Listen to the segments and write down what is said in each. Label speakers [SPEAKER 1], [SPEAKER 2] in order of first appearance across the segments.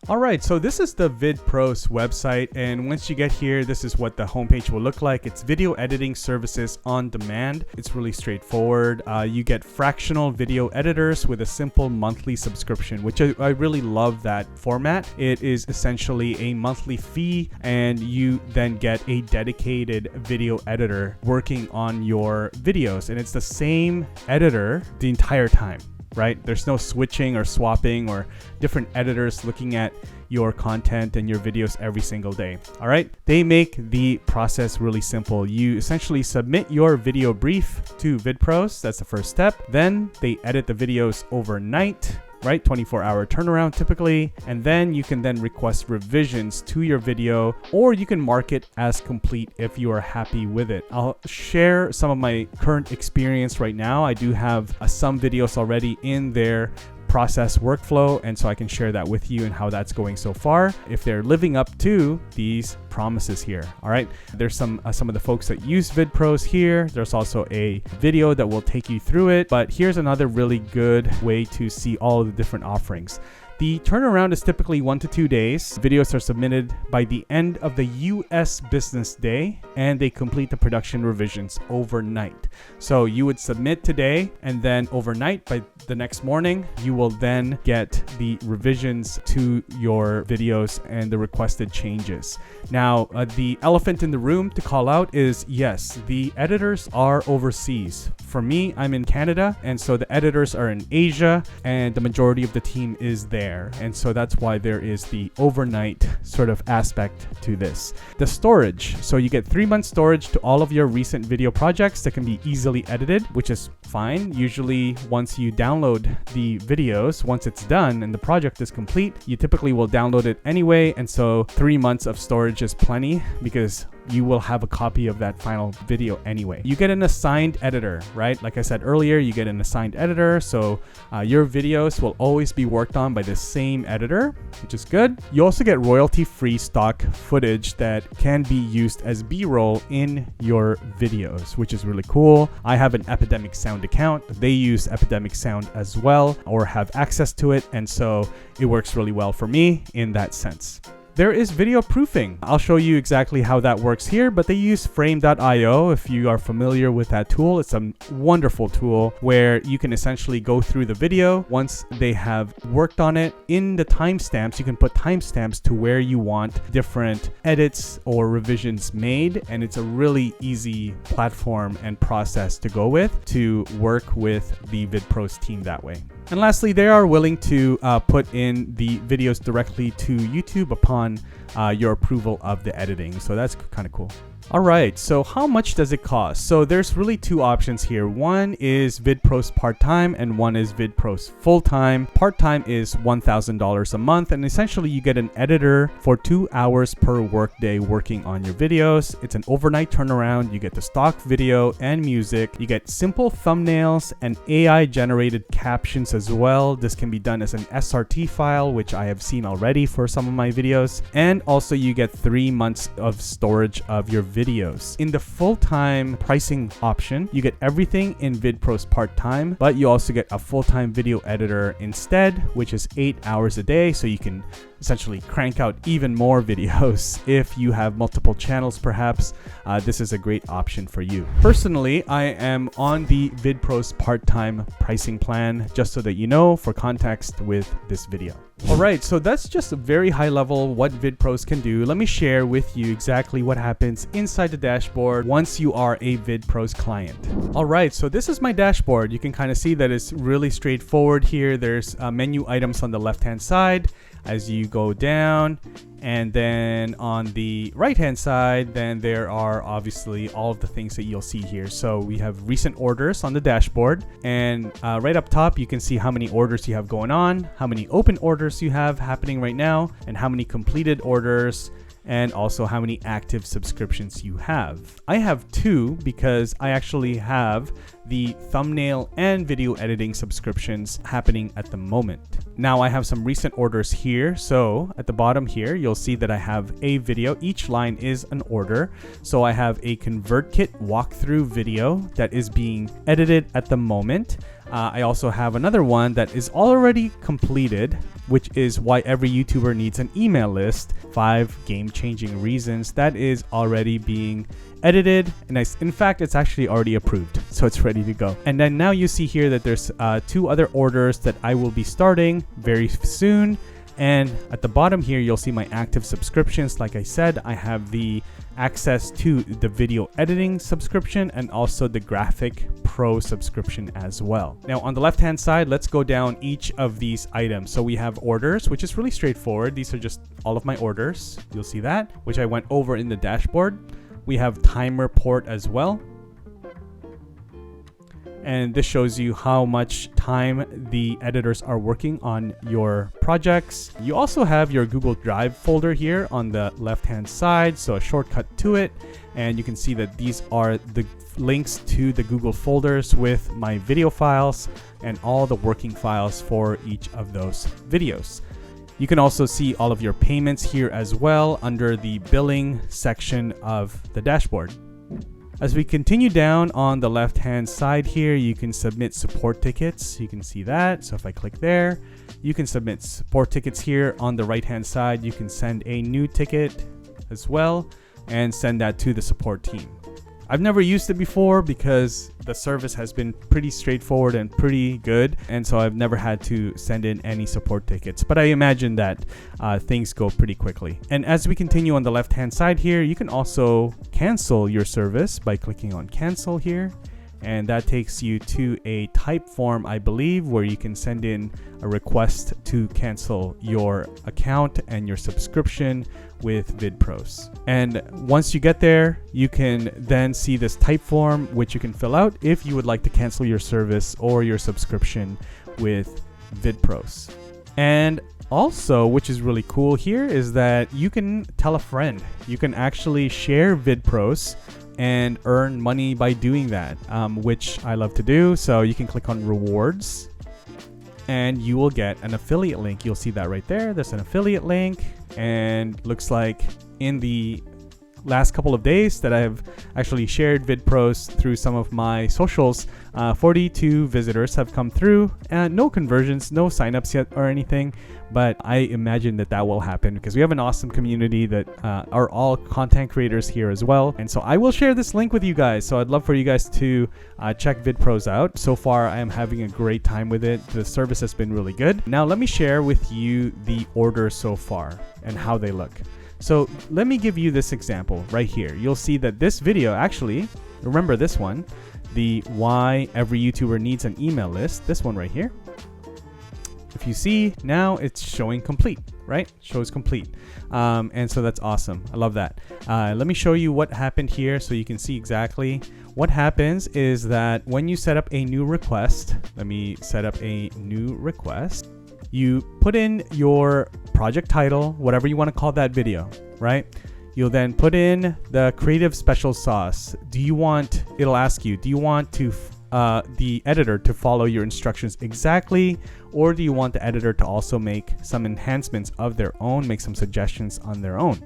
[SPEAKER 1] All right, so this is the VidPros website, and once you get here, this is what the homepage will look like. It's video editing services on demand. It's really straightforward. You get fractional video editors with a simple monthly subscription, which I really love that format. It is essentially a monthly fee, and you then get a dedicated video editor working on your videos, and it's the same editor the entire time. Right? There's no switching or swapping or different editors looking at your content and your videos every single day. All right. They make the process really simple. You essentially submit your video brief to VidPros. That's the first step. Then they edit the videos overnight. Right? 24-hour turnaround typically. And then you can then request revisions to your video, or you can mark it as complete if you are happy with it. I'll share some of my current experience right now. I do have some videos already in their process workflow, and so I can share that with you and how that's going so far, if they're living up to these promises here. All right, there's some of the folks that use VidPros here. There's also a video that will take you through it, but here's another really good way to see all of the different offerings. The turnaround is typically 1 to 2 days. Videos are submitted by the end of the US business day, and they complete the production revisions overnight. So you would submit today, and then overnight by the next morning, you will then get the revisions to your videos and the requested changes. Now, the elephant in the room to call out is, yes, the editors are overseas. For me, I'm in Canada, and so the editors are in Asia, and the majority of the team is there. And so that's why there is the overnight sort of aspect to this. The storage. So you get 3 months storage to all of your recent video projects that can be easily edited, which is fine. Usually once you download the videos, once it's done and the project is complete, you typically will download it anyway. And so 3 months of storage is plenty because you will have a copy of that final video anyway. You get an assigned editor, right? Like I said earlier, you get an assigned editor. So your videos will always be worked on by the same editor, which is good. You also get royalty-free stock footage that can be used as B-roll in your videos, which is really cool. I have an Epidemic Sound account. They use Epidemic Sound as well, or have access to it. And so it works really well for me in that sense. There is video proofing. I'll show you exactly how that works here, but they use frame.io. If you are familiar with that tool, it's a wonderful tool where you can essentially go through the video. Once they have worked on it, in the timestamps, you can put timestamps to where you want different edits or revisions made. And it's a really easy platform and process to go with to work with the VidPros team that way. And lastly, they are willing to put in the videos directly to YouTube upon your approval of the editing. So that's kind of cool. All right, so how much does it cost? So there's really two options here. One is VidPros part-time and one is VidPros full-time. Part-time is $1,000 a month, and essentially you get an editor for 2 hours per workday working on your videos. It's an overnight turnaround. You get the stock video and music. You get simple thumbnails and AI-generated captions as well. This can be done as an SRT file, which I have seen already for some of my videos. And also you get 3 months of storage of your videos. In the full-time pricing option, you get everything in VidPros part-time, but you also get a full-time video editor instead, which is 8 hours a day. So you can essentially crank out even more videos. If you have multiple channels, perhaps, this is a great option for you. Personally, I am on the VidPros part-time pricing plan, just so that you know, for context with this video. All right, so that's just a very high level what VidPros can do. Let me share with you exactly what happens inside the dashboard once you are a VidPros client. All right, so this is my dashboard. You can kind of see that it's really straightforward here. There's menu items on the left-hand side as you go down, and then on the right-hand side, then there are obviously all of the things that you'll see here. So we have recent orders on the dashboard, and right up top, you can see how many orders you have going on, how many open orders you have happening right now, and how many completed orders, and also how many active subscriptions you have. I have 2 because I actually have the thumbnail and video editing subscriptions happening at the moment. Now I have some recent orders here. So at the bottom here, you'll see that I have a video. Each line is an order. So I have a ConvertKit walkthrough video that is being edited at the moment. I also have another one that is already completed which is why every YouTuber needs an email list, 5 game-changing reasons, that is already being edited, and in fact it's actually already approved, so it's ready to go. And then now you see here that there's 2 other orders that I will be starting very soon. And at the bottom here, you'll see my active subscriptions. Like I said, I have the access to the video editing subscription and also the graphic pro subscription as well. Now on the left hand side, let's go down each of these items. So we have orders, which is really straightforward. These are just all of my orders. You'll see that, which I went over in the dashboard. We have time report as well. And this shows you how much time the editors are working on your projects. You also have your Google Drive folder here on the left-hand side, so a shortcut to it. And you can see that these are the links to the Google folders with my video files and all the working files for each of those videos. You can also see all of your payments here as well under the billing section of the dashboard. As we continue down on the left hand side here, you can submit support tickets. You can see that. So if I click there, you can submit support tickets here. On the right hand side, you can send a new ticket as well and send that to the support team. I've never used it before because the service has been pretty straightforward and pretty good, and so I've never had to send in any support tickets, but I imagine that things go pretty quickly. And as we continue on the left hand side here, you can also cancel your service by clicking on cancel here, and that takes you to a type form, I believe, where you can send in a request to cancel your account and your subscription with VidPros. And once you get there, you can then see this type form, which you can fill out if you would like to cancel your service or your subscription with VidPros. And also, which is really cool here, is that you can tell a friend. You can actually share VidPros and earn money by doing that, which I love to do. So you can click on rewards and you will get an affiliate link. You'll see that right there. There's an affiliate link, and looks like in the last couple of days that I've actually shared VidPros through some of my socials, 42 visitors have come through, and no conversions, no signups yet or anything, but I imagine that that will happen because we have an awesome community that are all content creators here as well. And so I will share this link with you guys. So I'd love for you guys to check VidPros out. So far, I am having a great time with it. The service has been really good. Now let me share with you the orders so far and how they look. So let me give you this example right here. You'll see that this video, actually, remember this one, the why every YouTuber needs an email list, this one right here. If you see, now it's showing complete, right? Shows complete. And so that's awesome. I love that. Let me show you what happened here so you can see exactly what happens is that when you set up a new request, let me set up a new request. You put in your project title, whatever you want to call that video, right? You'll then put in the creative special sauce. It'll ask you, do you want to the editor to follow your instructions exactly, or do you want the editor to also make some enhancements of their own, make some suggestions on their own?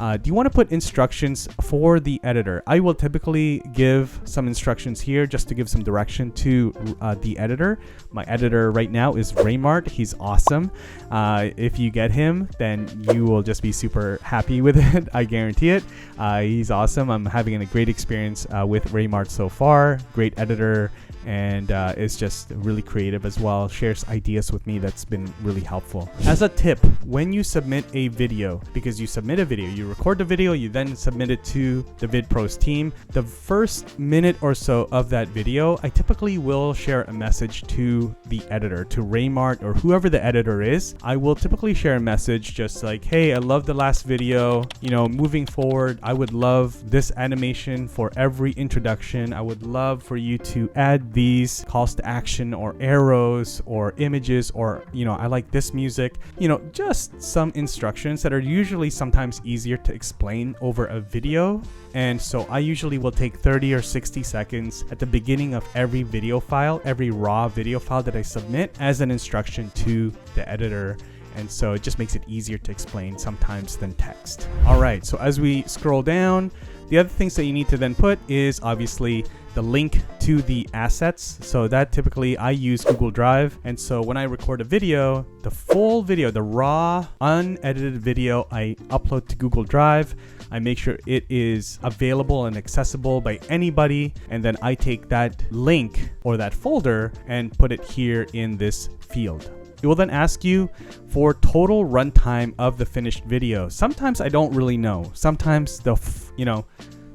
[SPEAKER 1] Do you want to put instructions for the editor? I will typically give some instructions here just to give some direction to the editor. My editor right now is Raymart. He's awesome. If you get him, then you will just be super happy with it. I guarantee it. He's awesome. I'm having a great experience with Raymart so far. Great editor, and is just really creative as well. Shares ideas with me. That's been really helpful. As a tip, when you submit a video, because you submit a video, you record the video, you then submit it to the VidPros team. The first minute or so of that video, I typically will share a message to the editor, to Raymart or whoever the editor is. I will typically share a message just like, hey, I love the last video. You know, moving forward, I would love this animation for every introduction. I would love for you to add these calls to action or arrows or images, or, you know, I like this music, you know, just some instructions that are usually sometimes easier to explain over a video. And so I usually will take 30 or 60 seconds at the beginning of every video file, every raw video file that I submit, as an instruction to the editor. And so it just makes it easier to explain sometimes than text. All right, so as we scroll down, the other things that you need to then put is obviously the link to the assets. So that typically I use Google Drive. And so when I record a video, the full video, the raw, unedited video, I upload to Google Drive. I make sure it is available and accessible by anybody. And then I take that link or that folder and put it here in this field. It will then ask you for total runtime of the finished video. Sometimes I don't really know. Sometimes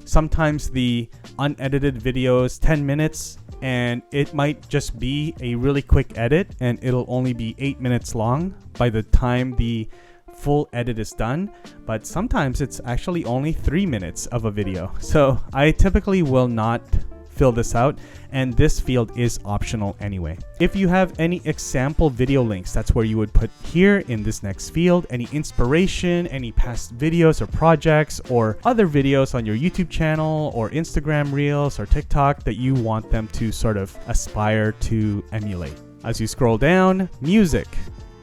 [SPEAKER 1] sometimes the unedited video is 10 minutes and it might just be a really quick edit and it'll only be 8 minutes long by the time the full edit is done. But sometimes it's actually only 3 minutes of a video. So I typically will not fill this out, and this field is optional anyway. If you have any example video links, that's where you would put here in this next field. Any inspiration, any past videos or projects or other videos on your YouTube channel or Instagram Reels or TikTok that you want them to sort of aspire to emulate. As you scroll down, music.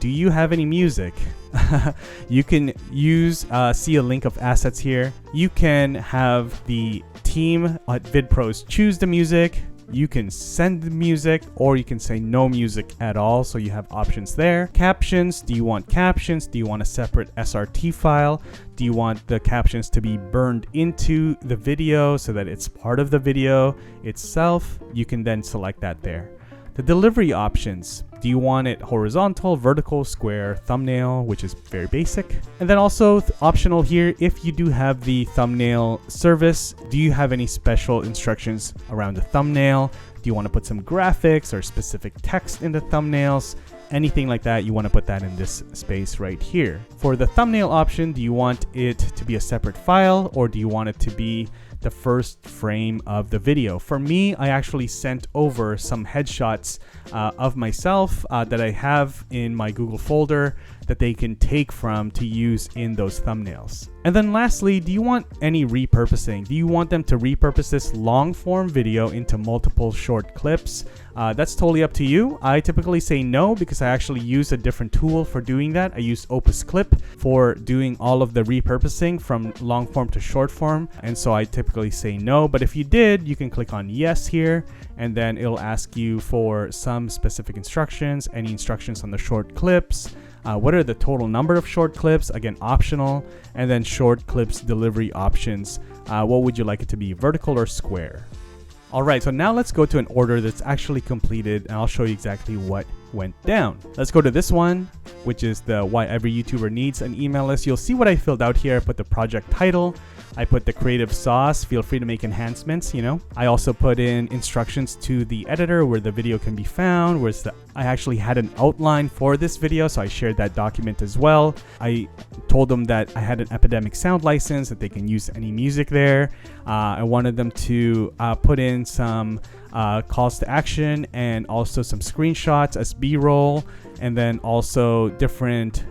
[SPEAKER 1] Do you have any music? You can use, see a link of assets here. You can have the team at VidPros choose the music. You can send the music, or you can say no music at all. So you have options there. Captions. Do you want captions? Do you want a separate SRT file? Do you want the captions to be burned into the video so that it's part of the video itself? You can then select that there. The delivery options. Do you want it horizontal, vertical, square, thumbnail, which is very basic? And then also optional here, if you do have the thumbnail service, do you have any special instructions around the thumbnail? Do you want to put some graphics or specific text in the thumbnails? Anything like that, you want to put that in this space right here. For the thumbnail option, do you want it to be a separate file, or do you want it to be the first frame of the video? For me, I actually sent over some headshots of myself that I have in my Google folder that they can take from to use in those thumbnails. And then lastly, do you want any repurposing? Do you want them to repurpose this long form video into multiple short clips? That's totally up to you. I typically say no because I actually use a different tool for doing that. I use Opus Clip for doing all of the repurposing from long form to short form. And so I typically say no, but if you did, you can click on yes here, and then it'll ask you for some specific instructions, any instructions on the short clips. What are the total number of short clips? Again, optional. And then short clips delivery options. What would you like it to be, vertical or square? All right, so now let's go to an order that's actually completed, and I'll show you exactly what went down. Let's go to this one, which is the why every YouTuber needs an email list. You'll see what I filled out here. I put the project title. I put the creative sauce. Feel free to make enhancements, I also put in instructions to the editor where the video can be found, I actually had an outline for this video, so I shared that document as well. I told them that I had an Epidemic sound license, that they can use any music there. I wanted them to put in some calls to action and also some screenshots as B-roll, and then also different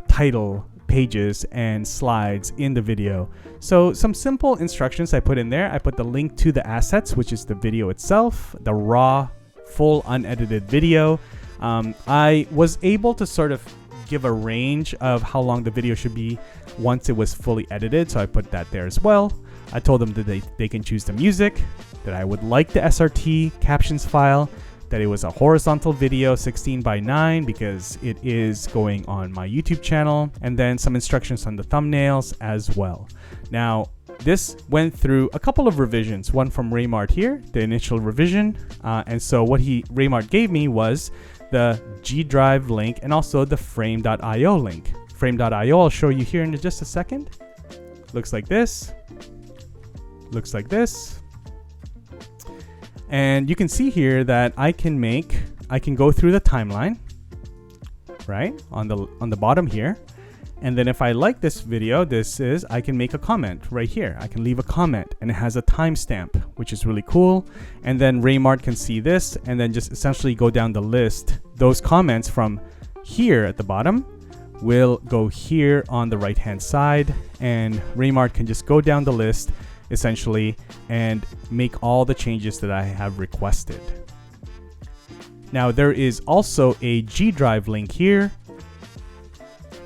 [SPEAKER 1] title pages and slides in the video. So some simple instructions I put in there. I put the link to the assets, which is the video itself, the raw, full unedited video. I was able to sort of give a range of how long the video should be once it was fully edited, so I put that there as well. I told them that they can choose the music, that I would like the SRT captions file, that it was a horizontal video 16:9 because it is going on my YouTube channel, and then some instructions on the thumbnails as well. Now, this went through a couple of revisions, one from Raymart here, the initial revision. And so what Raymart gave me was the G Drive link and also the frame.io link. Frame.io, I'll show you here in just a second. Looks like this. Looks like this. And you can see here that I can go through the timeline, right? On the bottom here. And then if I like this video, I can make a comment right here. I can leave a comment and it has a timestamp, which is really cool. And then Raymart can see this and then just essentially go down the list. Those comments from here at the bottom will go here on the right hand side, and Raymart can just go down the list essentially and make all the changes that I have requested. Now there is also a G Drive link here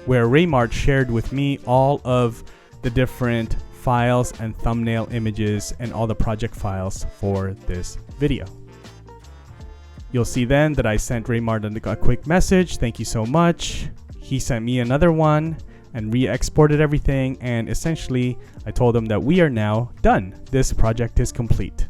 [SPEAKER 1] where Raymart shared with me all of the different files and thumbnail images and all the project files for this video. You'll see then that I sent Raymart a quick message. Thank you so much. He sent me another one and re-exported everything. And essentially, I told him that we are now done. This project is complete.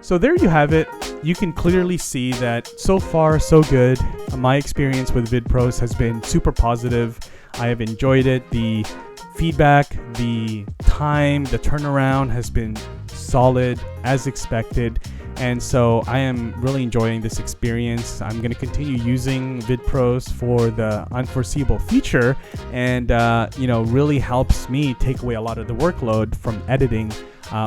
[SPEAKER 1] So there you have it. You can clearly see that so far, so good. My experience with VidPros has been super positive. I have enjoyed it. The feedback, the time, the turnaround has been solid as expected. And so I am really enjoying this experience. I'm going to continue using VidPros for the unforeseeable future, and really helps me take away a lot of the workload from editing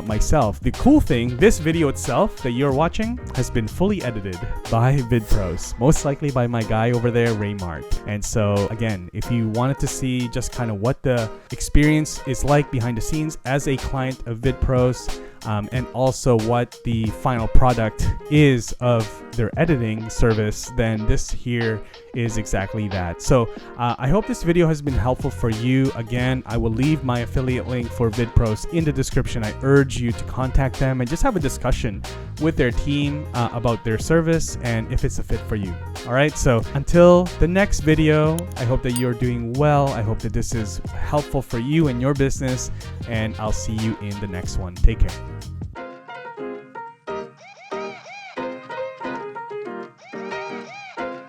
[SPEAKER 1] myself. The cool thing, this video itself that you're watching has been fully edited by VidPros, most likely by my guy over there, Raymart. And so again, if you wanted to see just kind of what the experience is like behind the scenes as a client of VidPros, and also what the final product is of their editing service, then this here is exactly that. So I hope this video has been helpful for you. Again, I will leave my affiliate link for VidPros in the description. I urge you to contact them and just have a discussion with their team about their service and if it's a fit for you. All right, so until the next video, I hope that you're doing well. I hope that this is helpful for you and your business, and I'll see you in the next one. Take care.